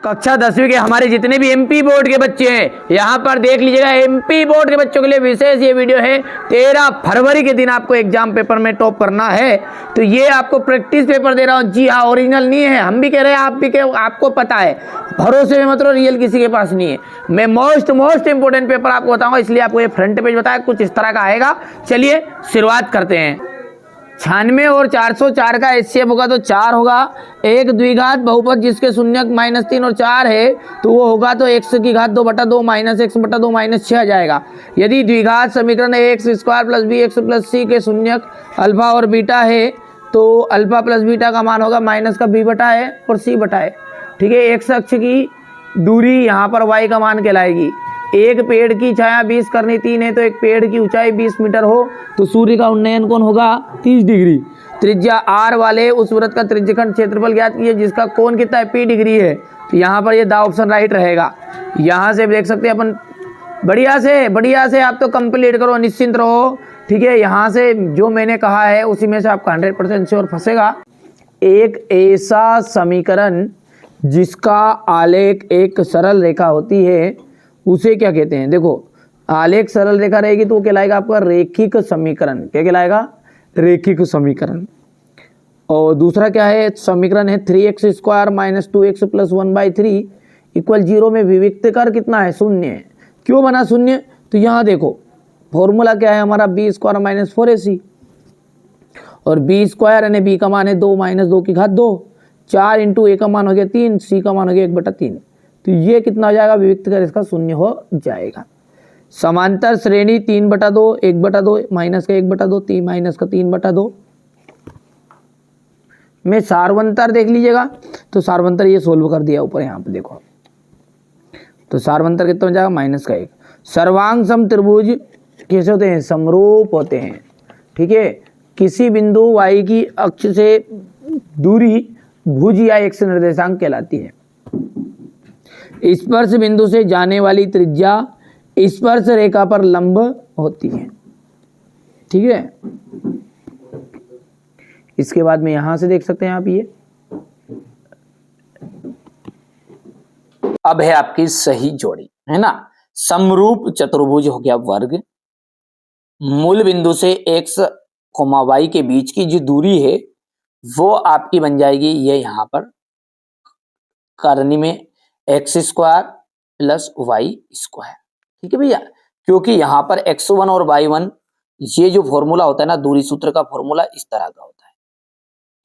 कक्षा 10वीं के हमारे जितने भी एमपी बोर्ड के बच्चे हैं यहाँ पर देख लीजिएगा। एमपी बोर्ड के बच्चों के लिए विशेष ये वीडियो है। 13 फरवरी के दिन आपको एग्जाम पेपर में टॉप करना है, तो ये आपको प्रैक्टिस पेपर दे रहा हूँ। जी हाँ, ओरिजिनल नहीं है, हम भी कह रहे हैं, आप भी आपको पता है, भरोसे में मतलब रियल किसी के पास नहीं है। मैं मोस्ट इंपोर्टेंट पेपर आपको बताऊंगा, इसलिए आपको ये फ्रंट पेज बताया, कुछ इस तरह का आएगा। चलिए शुरुआत करते हैं। 96 और 404 का एचसीएफ होगा तो 4 होगा। एक द्विघात बहुपद जिसके शून्यक -3 और 4 है तो वो होगा तो x की घात 2/2 - x/2 -6 आ जाएगा। यदि द्विघात समीकरण x² + bx + c के शून्यक अल्फा और बीटा है तो अल्फा प्लस बीटा का मान होगा माइनस का b बटा है और c बटा है। ठीक है, x अक्ष की दूरी यहाँ पर y का मान कहलाएगी। एक पेड़ की छाया 20 करनी 3 है तो एक पेड़ की ऊंचाई 20 मीटर हो तो सूर्य का उन्नयन कोण होगा 30 डिग्री। त्रिज्या r वाले उस वृत्त का त्रिज्यखंड क्षेत्रफल ज्ञात कीजिए जिसका कोण कितना है, p डिग्री है। तो यहाँ पर ये दा ऑप्शन राइट रहेगा। यहाँ से देख सकते हैं अपन, बढ़िया से आप तो कंप्लीट करो, निश्चिंत रहो। ठीक है, यहाँ से जो मैंने कहा है उसी में से आपका 100% श्योर फंसेगा। एक ऐसा समीकरण जिसका आलेख एक सरल रेखा होती है उसे क्या कहते हैं? देखो, आलेख सरल रेखा रहेगी तो वो कहलाएगा आपका रेखिक समीकरण। क्या कहलाएगा? रेखिक समीकरण। और दूसरा क्या है? समीकरण है 3x² - 2x + 1/3 = 0 में विविक्त कर कितना है? शून्य है। क्यों बना शून्य? तो यहाँ देखो फॉर्मूला क्या है हमारा, b² - 4ac, और b² यानी b का मान है 2 - 2 की घात 2, 4 × a का मान हो गया 3, c का मान हो गया 1/3। तो ये कितना हो जाएगा? विविक्त कर इसका शून्य हो जाएगा। समांतर श्रेणी 3/2, 1/2, माइनस का 1/2, 3 माइनस का 3/2 में सार्वंतर देख लीजिएगा। तो सार्वंतर ये सोल्व कर दिया ऊपर यहाँ पे देखो, तो सार्वंतर कितना हो जाएगा? -1। सर्वांग सम त्रिभुज कैसे होते हैं? समरूप होते हैं। ठीक है, किसी बिंदु y की अक्ष से दूरी भुज या x निर्देशांक कहलाती है। स्पर्श बिंदु से जाने वाली त्रिज्या स्पर्श रेखा पर लंब होती है। ठीक है, इसके बाद में यहां से देख सकते हैं आप, ये अब है आपकी सही जोड़ी, है ना। समरूप चतुर्भुज हो गया वर्ग। मूल बिंदु से x, y के बीच की जो दूरी है वो आपकी बन जाएगी ये यहाँ पर करनी में x² + y²। ठीक है भैया, क्योंकि यहाँ पर x1 और y1 ये जो फॉर्मूला होता है ना, दूरी सूत्र का फॉर्मूला इस तरह का होता है,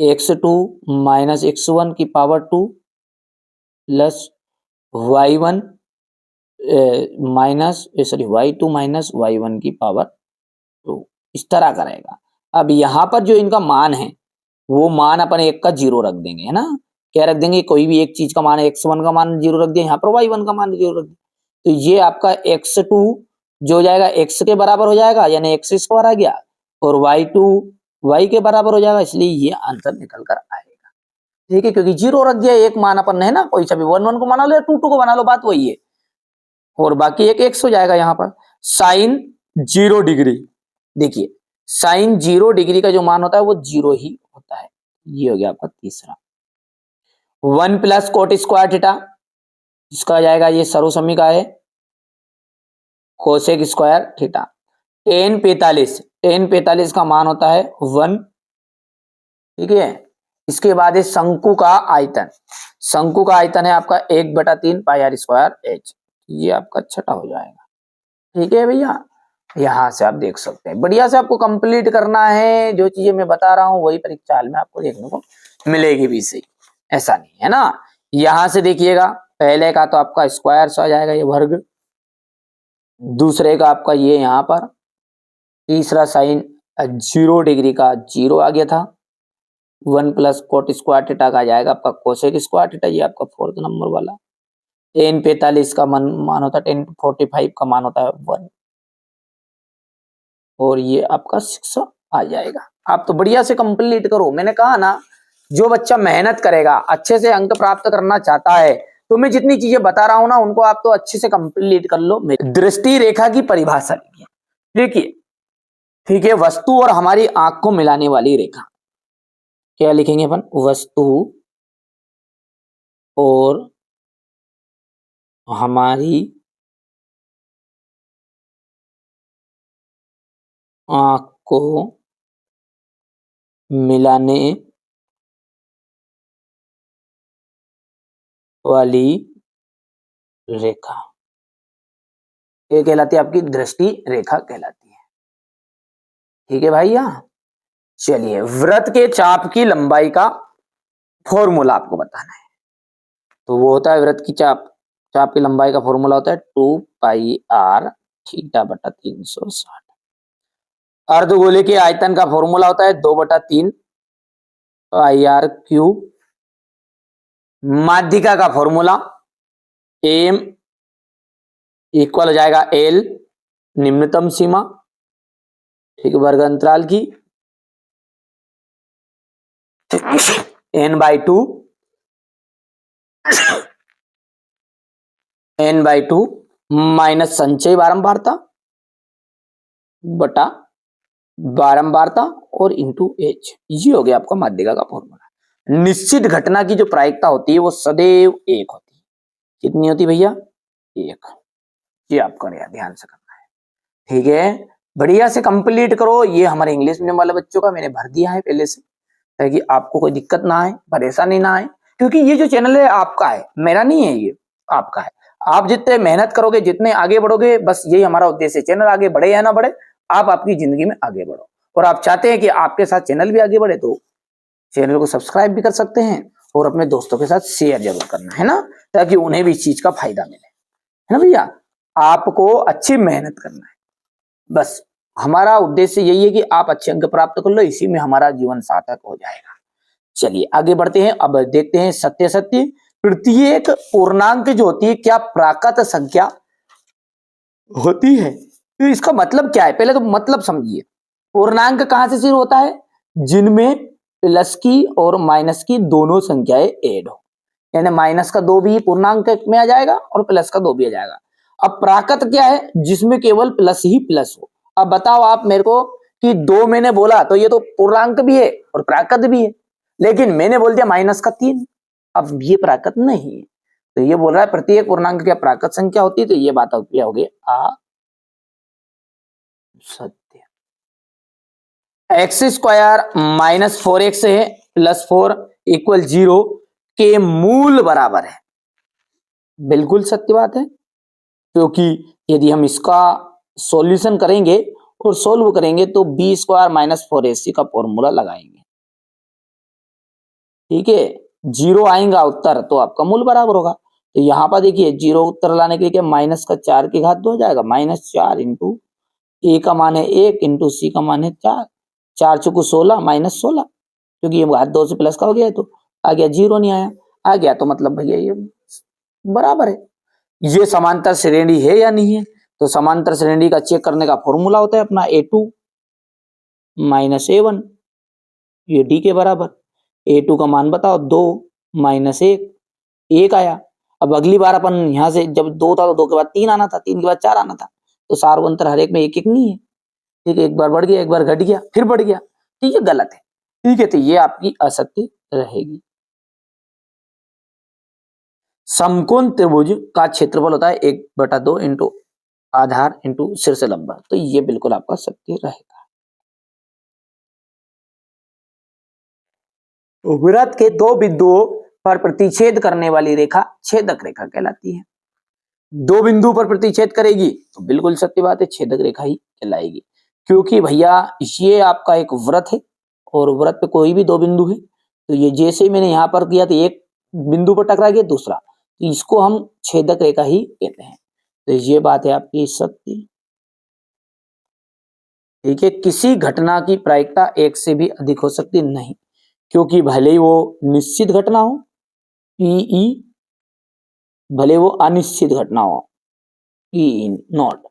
x2 - x1 की power 2 plus y1 y2 - y1 की पावर 2, इस तरह का रहेगा। अब यहाँ पर जो इनका मान है वो मान अपन एक का 0 रख देंगे, है ना। क्या रख देंगे? कोई भी एक चीज का मान है, x1 का मान 0 रख दिया, यहाँ पर y1 का मान 0 रख दिया, तो ये आपका x2 जो हो जाएगा x के बराबर हो जाएगा, यानी x² आ गया, और y2 y के बराबर हो जाएगा, इसलिए ये आंसर निकल कर आएगा। ठीक है, क्योंकि 0 रख दिया, एक मान अपन है ना, कोई सा भी 1 को बना लो या 2 को बना लो, बात वही है, और बाकी एक x हो जाएगा। यहाँ पर sin 0 डिग्री, देखिए sin 0 डिग्री का जो मान होता है वो 0 ही होता है। ये हो गया आपका तीसरा। 1 + cot² थीटा, इसका आ जाएगा, ये सर्वसम्मी का है, cosec² थीटा। tan 45 का मान होता है 1। ठीक है, इसके बाद है शंकु का आयतन। शंकु का आयतन है आपका 1/3 πr²h, ये आपका छठा हो जाएगा। ठीक है भैया, यहां से आप देख सकते हैं। बढ़िया से आपको कंप्लीट करना है, जो चीजें मैं बता रहा हूं वही परीक्षा में आपको देखने को मिलेगी भी, सही ऐसा नहीं है ना। यहां से देखिएगा, पहले का तो आपका स्क्वायर आ जाएगा, ये वर्ग। दूसरे का आपका ये यहाँ पर, तीसरा sin 0 डिग्री का 0 आ गया था। 1 + cot² थीटा का आ जाएगा आपका cosec² थीटा, ये आपका 4th नंबर वाला। tan 45 का मान होता है, tan 45 का मान होता है 1, और ये आपका 6 आ जाएगा। आप तो बढ़िया से कंप्लीट करो। मैंने कहा ना, जो बच्चा मेहनत करेगा, अच्छे से अंक प्राप्त करना चाहता है, तो मैं जितनी चीजें बता रहा हूं ना उनको आप तो अच्छे से कंप्लीट कर लो। दृष्टि रेखा की परिभाषा लिखिए, देखिए। ठीक है, वस्तु और हमारी आंख को मिलाने वाली रेखा, क्या लिखेंगे अपन? वस्तु और हमारी आँख को मिलाने वाली रेखा, ये कहलाती है आपकी दृष्टि रेखा कहलाती है। ठीक है भैया, चलिए वृत्त के चाप की लंबाई का फॉर्मूला आपको बताना है। तो वो होता है वृत्त की चाप की लंबाई का फॉर्मूला होता है 2πr थीटा बटा 360। अर्धगोले के आयतन का फॉर्मूला होता है 2/3 πr क्यूब। माध्यिका का फॉर्मूला m इक्वल हो जाएगा l निम्नतम सीमा, ठीक है, वर्ग अंतराल की n/2 माइनस संचयी बारंबारता बटा बारंबारता और इंटू h, ये हो गया आपका माध्यिका का फॉर्मूला। निश्चित घटना की जो प्रायिकता होती है वो सदैव 1 होती है। कितनी होती भैया? 1। ये आपका ध्यान से करना है। ठीक है, बढ़िया से कंप्लीट करो। ये हमारे इंग्लिश मीडियम वाले बच्चों का मैंने भर दिया है पहले से, ताकि आपको कोई दिक्कत ना आए, परेशानी ना आए, क्योंकि ये जो चैनल है आपका है, मेरा नहीं है, ये आपका है। आप जितने मेहनत करोगे, जितने आगे बढ़ोगे, बस यही हमारा उद्देश्य है। चैनल आगे बढ़े या ना बढ़े, आप आपकी जिंदगी में आगे बढ़ो। और आप चाहते हैं कि आपके साथ चैनल भी आगे बढ़े, तो चैनल को सब्सक्राइब भी कर सकते हैं और अपने दोस्तों के साथ शेयर जरूर करना है ना, ताकि उन्हें भी इस चीज का फायदा मिले, है ना भैया। आपको अच्छी मेहनत करना है, बस हमारा उद्देश्य यही है कि आप अच्छे अंक प्राप्त कर लो, इसी में हमारा जीवन सार्थक हो जाएगा। चलिए आगे बढ़ते हैं। अब देखते हैं सत्य सत्य। प्रत्येक पूर्णांक जो होती है क्या प्राकृत संख्या होती है? तो इसका मतलब क्या है, पहले तो मतलब समझिए। पूर्णांक कहां से शुरू होता है? जिनमें प्लस की और माइनस की दोनों संख्याएं ऐड हो, यानी माइनस का 2 भी पूर्णांक में आ जाएगा और प्लस का 2 भी आ जाएगा। अब प्राकृत क्या है? जिसमें केवल प्लस ही प्लस हो। अब बताओ आप मेरे को कि 2 मैंने बोला तो ये तो पूर्णांक भी है और प्राकृत भी है, लेकिन मैंने बोल दिया माइनस का 3, अब ये प्राकृत नहीं है। तो ये बोल रहा है प्रत्येक पूर्णांक क्या प्राकृत संख्या होती है? तो ये बात क्या होगी? सत्य। x² माइनस 4x है प्लस 4 इक्वल 0 के मूल बराबर है। बिल्कुल सत्य बात है, क्योंकि यदि हम इसका सॉल्यूशन करेंगे और सोल्व करेंगे तो b² माइनस 4ac का फॉर्मूला लगाएंगे, ठीक है, 0 आएगा उत्तर तो आपका मूल बराबर होगा। तो यहां पर देखिए 0 उत्तर लाने के लिए माइनस का 4 की घात 2 हो जाएगा, -4 इंटू ए का मान है 1 इंटू सी का मान है 4, 4 चौको 16 -16, क्योंकि ये घात 2 से प्लस का हो गया है तो आ गया, 0 नहीं आया, आ गया तो मतलब भैया ये बराबर है। ये समांतर श्रेणी है या नहीं है? तो समांतर श्रेणी का चेक करने का फॉर्मूला होता है अपना a2 माइनस a1, ये d के बराबर। a2 का मान बताओ 2 माइनस 1, 1 आया। अब अगली बार अपन यहां से जब 2 था तो 2 के बाद 3 आना था, 3 के बाद 4 आना था, तो सार्वंतर हर एक में 1 1 नहीं है, ठीक है, एक बार बढ़ गया, एक बार घट गया, फिर बढ़ गया, ठीक है, गलत है, ठीक है, तो ये आपकी असत्य रहेगी। समकोण त्रिभुज का क्षेत्रफल होता है 1/2 इंटू आधार इंटू शीर्ष लंबा, तो ये बिल्कुल आपका सत्य रहेगा। वृत्त के 2 बिंदुओं पर प्रतिच्छेद करने वाली रेखा छेदक रेखा कहलाती है। 2 बिंदु पर प्रतिच्छेद करेगी तो बिल्कुल सत्य बात है, छेदक रेखा ही कहलाएगी, क्योंकि भैया ये आपका एक वृत्त है और वृत्त पे कोई भी 2 बिंदु है, तो ये जैसे ही मैंने यहां पर किया तो एक बिंदु पर टकरा गया दूसरा, तो इसको हम छेदक रेखा ही कहते हैं। तो ये बात है आपकी सत्य, ठीक है। किसी घटना की प्रायिकता 1 से भी अधिक हो सकती नहीं, क्योंकि भले ही वो निश्चित घटना हो पीई, भले वो अनिश्चित घटना हो पी नॉट,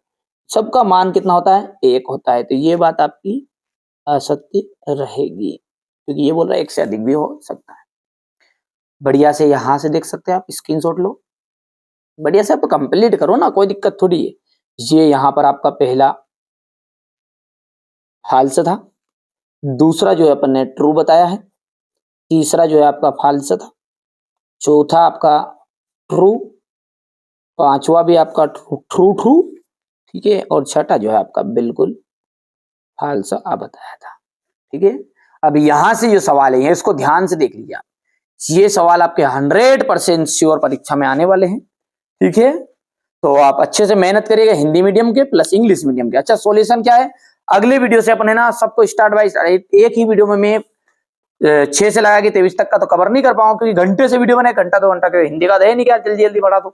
सबका मान कितना होता है? 1 होता है। तो ये बात आपकी असत्य रहेगी, क्योंकि ये बोल रहा है 1 से अधिक भी हो सकता है। बढ़िया से यहां से देख सकते हैं आप, स्क्रीनशॉट लो, बढ़िया से आप कंप्लीट करो ना, कोई दिक्कत थोड़ी है। ये यहां पर आपका पहला फाल्स था, दूसरा जो है अपन ने ट्रू बताया है, तीसरा जो है आपका फाल्स था, चौथा आपका ट्रू, पांचवा भी आपका ट्रू ट्रू, ठीक है, और छठा जो है आपका बिल्कुल फाल्स आ बताया था। ठीक है, अब यहां से जो सवाल है इसको ध्यान से देख लीजिए आप, ये सवाल आपके 100% श्योर परीक्षा में आने वाले हैं। ठीक है, तो आप अच्छे से मेहनत करिएगा हिंदी मीडियम के प्लस इंग्लिश मीडियम के। अच्छा, सॉल्यूशन क्या है, अगले वीडियो से अपन है ना सबको स्टार्ट बाय एक ही वीडियो में मैं 6 से लगा के 23 तक का तो कवर नहीं कर पाऊंगा, क्योंकि घंटे से वीडियो बनाए, घंटा 2 घंटा के हिंदी का है नहीं क्या जल्दी जल्दी बढ़ा दो।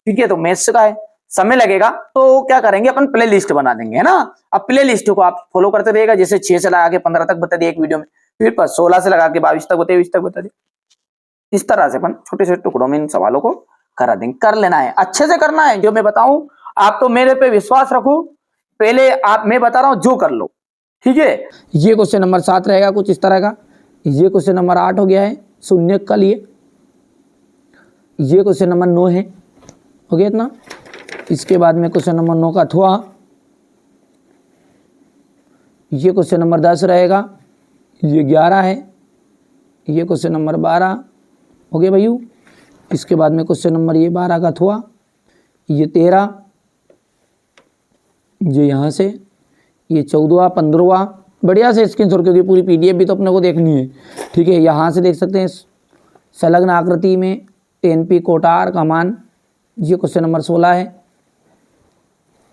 ठीक है, तो मैथ्स का है, समय लगेगा, तो क्या करेंगे अपन प्ले लिस्ट बना देंगे, है ना। अब प्ले लिस्ट को आप फॉलो करते रहिएगा, जैसे 6 से लगा के 15 तक बता दिए एक वीडियो में, फिर 16 से लगा के 22 तक बता 20 तक बता दिए। इस तरह से अपन छोटे छोटे टुकड़ों में इन सवालों को करा देंगे। कर लेना है, अच्छे से करना है, जो मैं बताऊं आप तो मेरे पे विश्वास रखो, पहले आप मैं बता रहा हूं जो कर लो। ठीक है, ये क्वेश्चन नंबर 7 रहेगा कुछ इस तरह का। ये क्वेश्चन नंबर 8 हो गया है शून्य का लिए। ये क्वेश्चन नंबर 9 है, हो गया इतना। इसके बाद में क्वेश्चन नंबर 9 का अथवा। ये क्वेश्चन नंबर 10 रहेगा। ये 11 है। ये क्वेश्चन नंबर 12 हो गया भैयू। इसके बाद में क्वेश्चन नंबर ये 12 का अथवा। ये 13, ये यहाँ से ये 14, 15। बढ़िया से स्क्रीनशॉट, क्योंकि पूरी पीडीएफ भी तो अपने को देखनी है। ठीक है, यहाँ से देख सकते हैं संलग्न आकृति में टेनपी कोटार का मान। ये क्वेश्चन नंबर 16 है।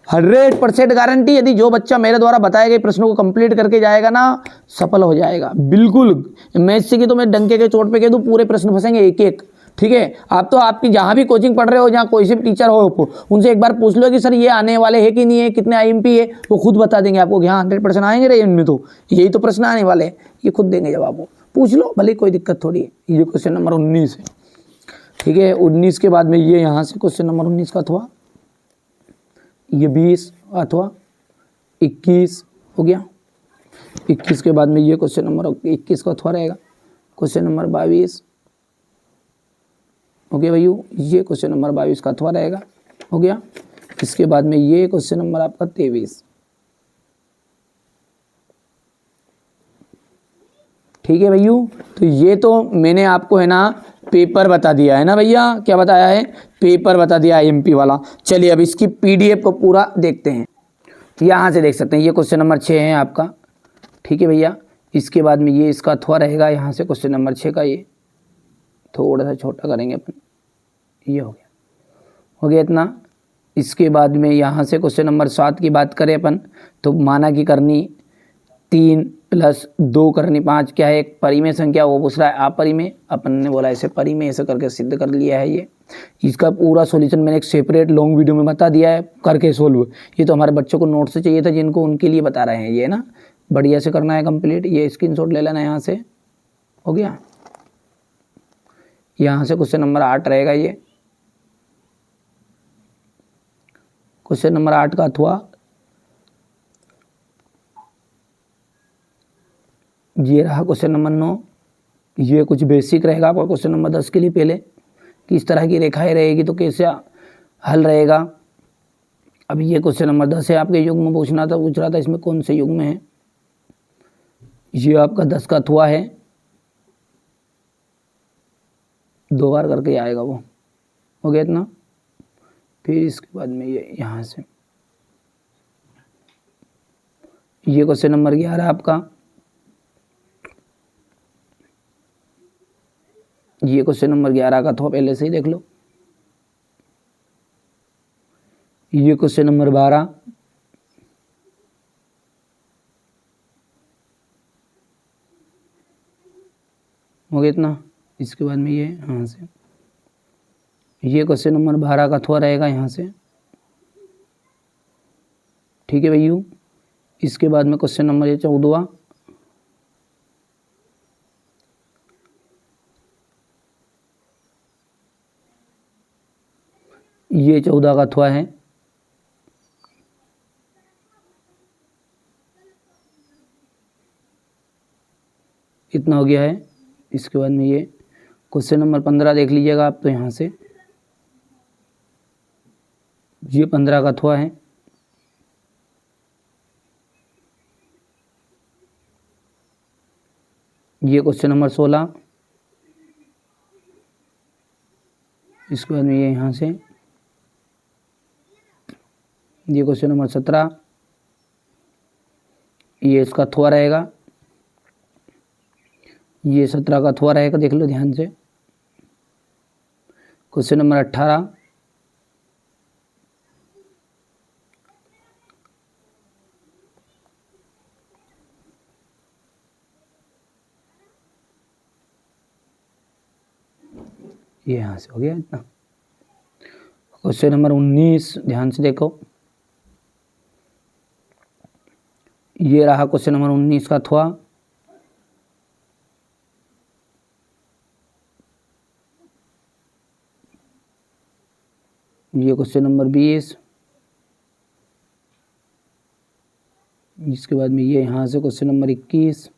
100% गारंटी, यदि जो बच्चा मेरे द्वारा बताए गए प्रश्नों को कंप्लीट करके जाएगा ना, सफल हो जाएगा बिल्कुल। मैथ्स की तो मैं डंके के चोट पे कह दूं, पूरे प्रश्न फंसेंगे एक एक। ठीक है, आप तो आपकी जहां भी कोचिंग पढ़ रहे हो, जहां कोई से भी टीचर हो, उनसे एक बार पूछ लो कि सर ये आने वाले है कि नहीं है, कितने आईएमपी है, वो खुद बता देंगे आपको कि हाँ 100% आएंगे रे इनमें, तो यही तो प्रश्न आने वाले हैं, ये खुद देंगे जवाब। वो पूछ लो भले, कोई दिक्कत थोड़ी है। ये क्वेश्चन नंबर 19 है। ठीक है, 19 के बाद में ये यहाँ से क्वेश्चन नंबर 19 का अथवा। ये 20 अथवा 21 हो गया। 21 के बाद में ये क्वेश्चन नंबर 21 का अथवा रहेगा। क्वेश्चन नंबर 22 हो गया भैया। ये क्वेश्चन नंबर 22 का अथवा रहेगा, हो गया। इसके बाद में ये क्वेश्चन नंबर आपका 23। ठीक है भैया, तो ये तो मैंने आपको है ना पेपर बता दिया है ना भैया, क्या बताया है, पेपर बता दिया आईएमपी वाला। चलिए अब इसकी पीडीएफ को पूरा देखते हैं। यहाँ से देख सकते हैं, ये क्वेश्चन नंबर 6 है आपका। ठीक है भैया, इसके बाद में ये इसका अथवा रहेगा, यहाँ से क्वेश्चन नंबर 6 का ये थोड़ा सा छोटा करेंगे अपन। ये हो गया इतना। इसके बाद में यहाँ से क्वेश्चन नंबर 7 की बात करें अपन, तो माना की करनी 3 + 2 करनी 5 क्या है, एक परिमेय संख्या, वो पूछ रहा है अपरिमेय। अपन ने बोला ऐसे परिमेय, ऐसे करके सिद्ध कर लिया है। ये इसका पूरा सॉल्यूशन मैंने एक सेपरेट लॉन्ग वीडियो में बता दिया है, करके सोल्व। ये तो हमारे बच्चों को नोट से चाहिए था, जिनको उनके लिए बता रहे हैं ये ना, बढ़िया से करना है कंप्लीट। ये स्क्रीनशॉट ले लेना यहाँ से, हो गया। यहाँ से क्वेश्चन नंबर 8 रहेगा। ये क्वेश्चन नंबर 8 का अथवा। ये रहा क्वेश्चन नंबर 9। ये कुछ बेसिक रहेगा आपका क्वेश्चन नंबर 10 के लिए, पहले किस तरह की रेखाएं रहेगी तो कैसे हल रहेगा। अब ये क्वेश्चन नंबर 10 है, आपके युग्म पूछ रहा था इसमें कौन से युग्म है। ये आपका 10 का अथवा है, 2 बार करके आएगा वो, हो गया इतना। फिर इसके बाद में ये यहाँ से ये क्वेश्चन नंबर 11 आपका। ये क्वेश्चन नंबर 11 का अथवा पहले से ही देख लो। ये क्वेश्चन नंबर 12। हो गया इतना। इसके बाद में ये यहाँ से ये क्वेश्चन नंबर 12 का अथवा रहेगा यहाँ से। ठीक है भैया, इसके बाद में क्वेश्चन नंबर ये 14। ये 14 का अथवा है। इतना हो गया है। इसके बाद में ये क्वेश्चन नंबर 15 देख लीजिएगा आप, तो यहाँ से ये 15 का अथवा है। ये क्वेश्चन नंबर 16। इसके बाद में ये यहाँ से ये क्वेश्चन नंबर 17, ये इसका थोड़ा रहेगा, ये 17 का थोड़ा रहेगा, देख लो ध्यान से। क्वेश्चन नंबर 18, ये यहाँ से हो गया इतना। क्वेश्चन नंबर 19 ध्यान से देखो, ये रहा क्वेश्चन नंबर 19 का थोड़ा, ये क्वेश्चन नंबर 20, इसके बाद में ये यहाँ से क्वेश्चन नंबर 21,